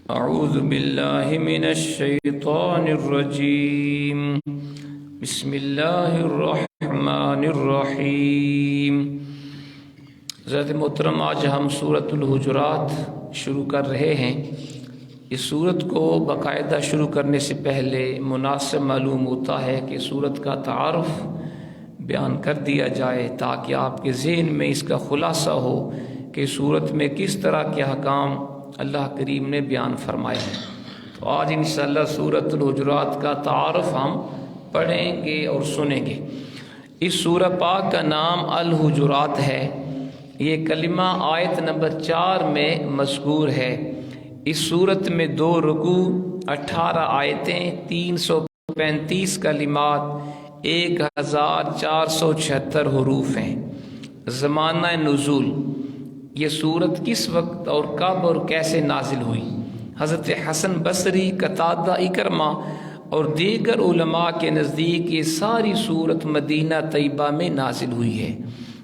اعوذ باللہ من الشیطان الرجیم بسم اللہ الرحمن الرحیم۔ حضرت محترم، آج ہم سورۃ الحجرات شروع کر رہے ہیں۔ اس سورت کو باقاعدہ شروع کرنے سے پہلے مناسب معلوم ہوتا ہے کہ سورت کا تعارف بیان کر دیا جائے تاکہ آپ کے ذہن میں اس کا خلاصہ ہو کہ سورت میں کس طرح کے احکام اللہ کریم نے بیان فرمائے ہیں۔ تو آج انشاءاللہ سورۃ الحجرات کا تعارف ہم پڑھیں گے اور سنیں گے۔ اس سورہ پاک کا نام الحجرات ہے۔ یہ کلمہ آیت نمبر 4 میں مذکور ہے۔ اس سورت میں 2 رکوع، 18 آیتیں، 335 کلمات، 1476 حروف ہیں۔ زمانہ نزول، یہ سورت کس وقت اور کب اور کیسے نازل ہوئی؟ حضرت حسن بصری، قتادہ، اکرمہ اور دیگر علماء کے نزدیک یہ ساری سورت مدینہ طیبہ میں نازل ہوئی ہے۔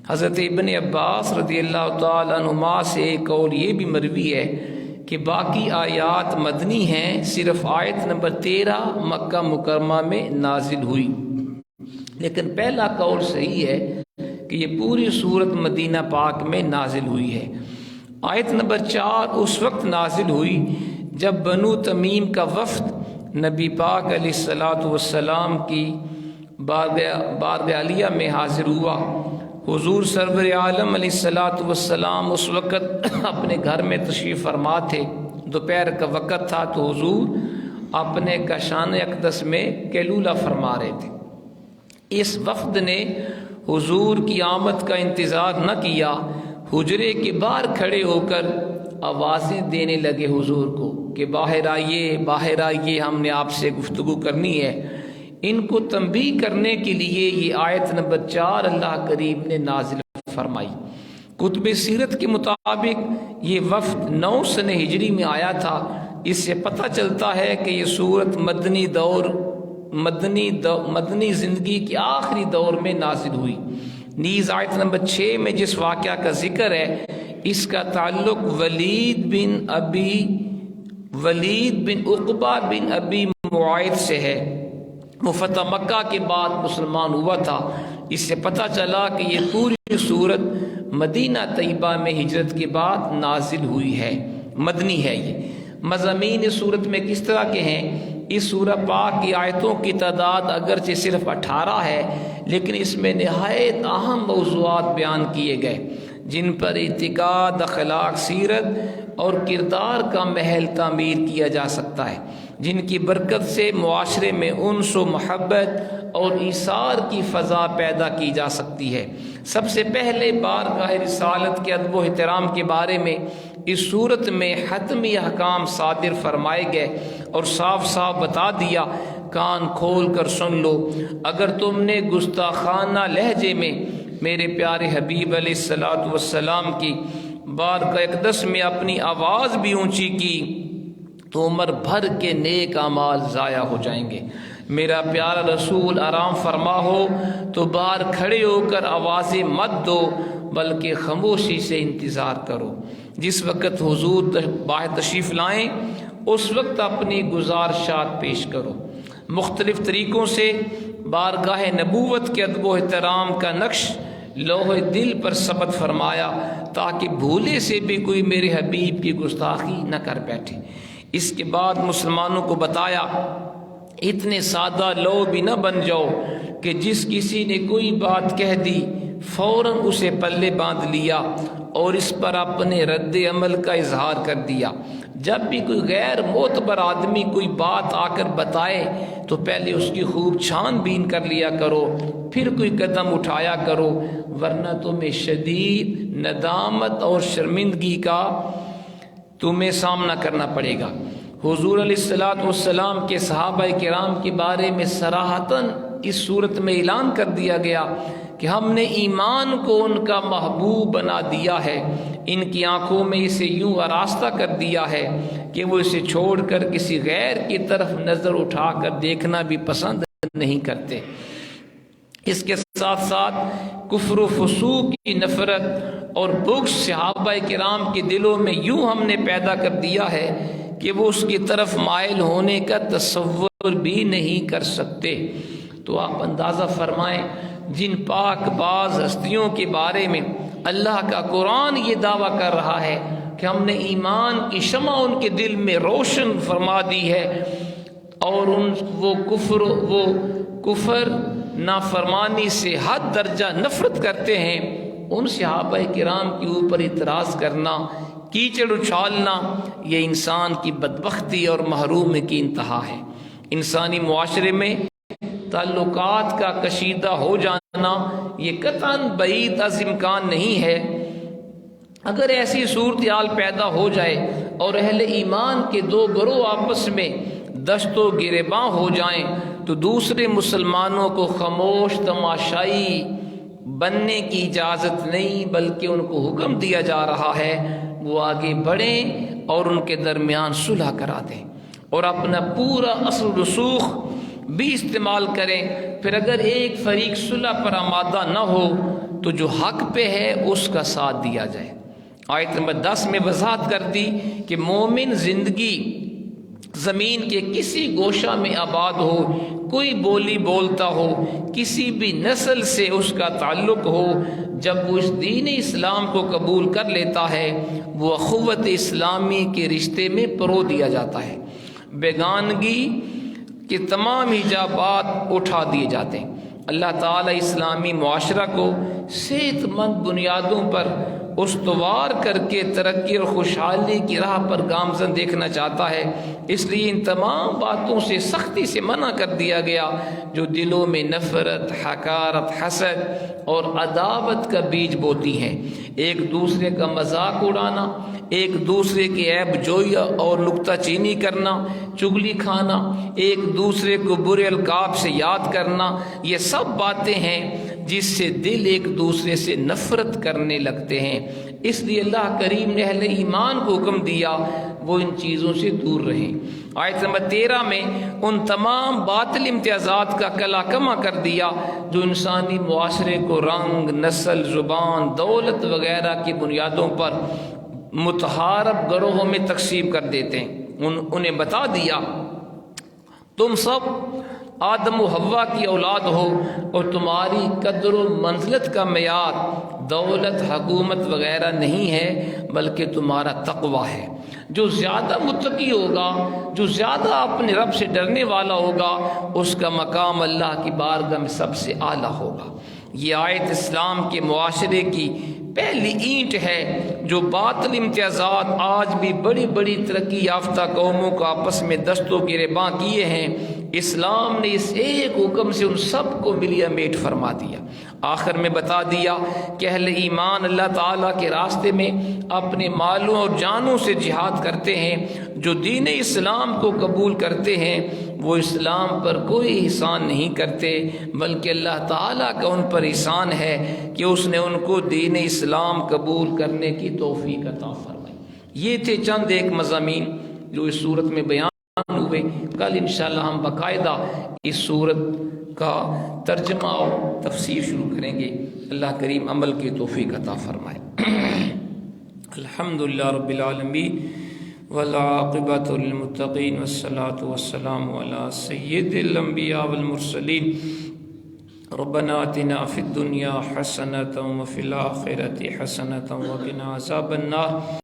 حضرت ابن عباس رضی اللہ تعالی عنہما سے ایک قول یہ بھی مروی ہے کہ باقی آیات مدنی ہیں، صرف آیت نمبر 13 مکہ مکرمہ میں نازل ہوئی۔ لیکن پہلا قول صحیح ہے کہ یہ پوری سورت مدینہ پاک میں نازل ہوئی ہے۔ آیت نمبر 4 اس وقت نازل ہوئی جب بنو تمیم کا وفد نبی پاک علیہ السلام کی بارگاہ عالیہ میں حاضر ہوا۔ حضور سرور عالم علیہ السلام اس وقت اپنے گھر میں تشریف فرما تھے۔ دوپہر کا وقت تھا تو حضور اپنے کاشان اقدس میں قیلولہ فرما رہے تھے۔ اس وفد نے حضور کی آمد کا انتظار نہ کیا، حجرے کے باہر کھڑے ہو کر آوازیں دینے لگے حضور کو کہ باہر آئیے، باہر آئیے، ہم نے آپ سے گفتگو کرنی ہے۔ ان کو تنبیہ کرنے کے لیے یہ آیت نمبر 4 اللہ کریم نے نازل فرمائی۔ کتب سیرت کے مطابق یہ وفد 9 سنہ ہجری میں آیا تھا۔ اس سے پتہ چلتا ہے کہ یہ سورت مدنی زندگی کے آخری دور میں نازل ہوئی۔ نیز آیت نمبر 6 میں جس واقعہ کا ذکر ہے اس کا تعلق ولید بن عقبہ بن ابی معیط سے ہے۔ وہ فتح مکہ کے بعد مسلمان ہوا تھا۔ اس سے پتہ چلا کہ یہ پوری سورت مدینہ طیبہ میں ہجرت کے بعد نازل ہوئی ہے، مدنی ہے۔ یہ مضامین اس سورت میں کس طرح کے ہیں؟ اس سورہ پاک کی آیتوں کی تعداد اگرچہ صرف 18 ہے، لیکن اس میں نہایت اہم موضوعات بیان کیے گئے جن پر اعتقاد، اخلاق، سیرت اور کردار کا محل تعمیر کیا جا سکتا ہے، جن کی برکت سے معاشرے میں انس و محبت اور ایثار کی فضا پیدا کی جا سکتی ہے۔ سب سے پہلے بارگاہ رسالت کے ادب و احترام کے بارے میں اس صورت میں حتمی احکام صادر فرمائے گئے اور صاف صاف بتا دیا، کان کھول کر سن لو، اگر تم نے گستاخانہ لہجے میں میرے پیارے حبیب علیہ السلام کی بارگاہ اقدس میں اپنی آواز بھی اونچی کی تو عمر بھر کے نیک اعمال ضائع ہو جائیں گے۔ میرا پیارا رسول آرام فرما ہو تو باہر کھڑے ہو کر آوازیں مت دو بلکہ خاموشی سے انتظار کرو۔ جس وقت حضور باہر تشریف لائیں اس وقت اپنی گزارشات پیش کرو۔ مختلف طریقوں سے بارگاہ نبوت کے ادب و احترام کا نقش لوح دل پر ثبت فرمایا تاکہ بھولے سے بھی کوئی میرے حبیب کی گستاخی نہ کر بیٹھے۔ اس کے بعد مسلمانوں کو بتایا، اتنے سادہ لو بھی نہ بن جاؤ کہ جس کسی نے کوئی بات کہہ دی فوراً اسے پلے باندھ لیا اور اس پر اپنے رد عمل کا اظہار کر دیا۔ جب بھی کوئی غیر معتبر آدمی کوئی بات آ کر بتائے تو پہلے اس کی خوب چھان بین کر لیا کرو، پھر کوئی قدم اٹھایا کرو، ورنہ تمہیں شدید ندامت اور شرمندگی کا تمہیں سامنا کرنا پڑے گا۔ حضور علیہ السلام کے صحابہ کرام کے بارے میں صراحتاً اس صورت میں اعلان کر دیا گیا کہ ہم نے ایمان کو ان کا محبوب بنا دیا ہے، ان کی آنکھوں میں اسے یوں آراستہ کر دیا ہے کہ وہ اسے چھوڑ کر کسی غیر کی طرف نظر اٹھا کر دیکھنا بھی پسند نہیں کرتے۔ اس کے ساتھ ساتھ کفر و فسوق کی نفرت اور بغض صحابہ کرام کے دلوں میں یوں ہم نے پیدا کر دیا ہے کہ کہ وہ اس کی طرف مائل ہونے کا تصور بھی نہیں کر سکتے۔ تو آپ اندازہ فرمائیں جن پاک باز ہستیوں کے بارے میں اللہ کا قرآن یہ دعویٰ کر رہا ہے کہ ہم نے ایمان کی شمع ان کے دل میں روشن فرما دی ہے، اور وہ کفر نافرمانی سے حد درجہ نفرت کرتے ہیں، ان صحابہ کرام کے اوپر اعتراض کرنا، کیچڑ اچھالنا، یہ انسان کی بدبختی اور محرومی کی انتہا ہے۔ انسانی معاشرے میں تعلقات کا کشیدہ ہو جانا یہ قطعاً بعید از امکان نہیں ہے۔ اگر ایسی صورتحال پیدا ہو جائے اور اہل ایمان کے دو گروہ آپس میں دست و گریباں ہو جائیں تو دوسرے مسلمانوں کو خاموش تماشائی بننے کی اجازت نہیں، بلکہ ان کو حکم دیا جا رہا ہے وہ آگے بڑھیں اور ان کے درمیان صلح کرا دیں اور اپنا پورا اثر رسوخ بھی استعمال کریں۔ پھر اگر ایک فریق صلح پر آمادہ نہ ہو تو جو حق پہ ہے اس کا ساتھ دیا جائے۔ آیت نمبر 10 میں وضاحت کر دی کہ مومن زندگی زمین کے کسی گوشہ میں آباد ہو، کوئی بولی بولتا ہو، کسی بھی نسل سے اس کا تعلق ہو، جب وہ اس دین اسلام کو قبول کر لیتا ہے وہ اخوت اسلامی کے رشتے میں پرو دیا جاتا ہے، بیگانگی کے تمام حجابات اٹھا دیے جاتے ہیں۔ اللہ تعالیٰ اسلامی معاشرہ کو صحت مند بنیادوں پر استوار کر کے ترقی اور خوشحالی کی راہ پر گامزن دیکھنا چاہتا ہے، اس لیے ان تمام باتوں سے سختی سے منع کر دیا گیا جو دلوں میں نفرت، حقارت، حسد اور عداوت کا بیج بوتی ہیں۔ ایک دوسرے کا مذاق اڑانا، ایک دوسرے کی عیب جوئی اور نکتہ چینی کرنا، چگلی کھانا، ایک دوسرے کو برے القاب سے یاد کرنا، یہ سب باتیں ہیں جس سے دل ایک دوسرے سے نفرت کرنے لگتے ہیں۔ اس لیے اللہ کریم نے اہل ایمان کو حکم دیا وہ ان چیزوں سے دور رہیں۔ آیت نمبر 13 میں ان تمام باطل امتیازات کا کلا کما کر دیا جو انسانی معاشرے کو رنگ، نسل، زبان، دولت وغیرہ کی بنیادوں پر متحارب گروہوں میں تقسیم کر دیتے ہیں۔ انہیں بتا دیا تم سب آدم و حوا کی اولاد ہو اور تمہاری قدر و منزلت کا معیار دولت، حکومت وغیرہ نہیں ہے بلکہ تمہارا تقویٰ ہے۔ جو زیادہ متقی ہوگا، جو زیادہ اپنے رب سے ڈرنے والا ہوگا، اس کا مقام اللہ کی بارگاہ میں سب سے اعلیٰ ہوگا۔ یہ آیت اسلام کے معاشرے کی پہلی اینٹ ہے جو باطل امتیازات آج بھی بڑی بڑی ترقی یافتہ قوموں کو آپس میں دست و گریباں کیے ہیں۔ اسلام نے اس ایک حکم سے ان سب کو ملیا میٹ فرما دیا۔ آخر میں بتا دیا کہ اہل ایمان اللہ تعالیٰ کے راستے میں اپنے مالوں اور جانوں سے جہاد کرتے ہیں۔ جو دین اسلام کو قبول کرتے ہیں وہ اسلام پر کوئی احسان نہیں کرتے بلکہ اللہ تعالیٰ کا ان پر احسان ہے کہ اس نے ان کو دین اسلام قبول کرنے کی توفیق عطا فرمائی۔ یہ تھے چند ایک مضامین جو اس صورت میں بیان ہوئے۔ کل انشاءاللہ ہم باقاعدہ اس صورت کا ترجمہ اور تفسیر شروع کریں گے۔ اللہ کریم عمل کی توفیق عطا فرمائے۔ الحمدللہ رب العالمین والعاقبۃ للمتقین والصلاۃ والسلام علی سید الانبیاء والمرسلین۔ ربنا آتنا فی الدنیا حسنۃ وفی الآخرۃ حسنۃ وقنا عذاب النار۔